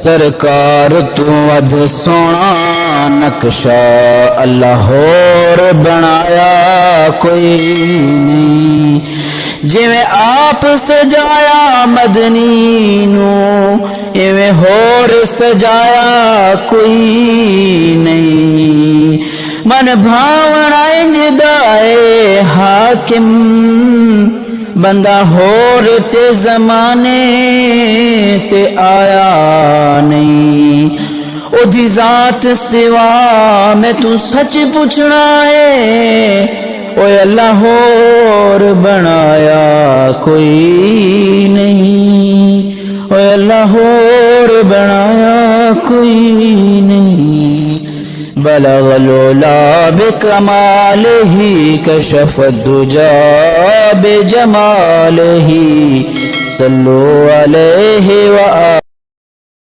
سرکار تو اد سونا نقشہ اللہ اور بنایا کوئی نہیں، جویں آپ سجایا مدنی نو ایویں ہور سجایا کوئی نہیں، من بھاونا انج دائے حاکم بندہ ہور تے زمانے تے آیا نہیں، او دی ذات سوا میں تو سچ پوچھنا ہے، اوے اللہ ہور بنایا کوئی نہیں، اوے اللہ ہور بنایا کوئی نہیں، بلغ العلا بکمالہ کشف الدجا بجمالہ صلو علیہ وآلہ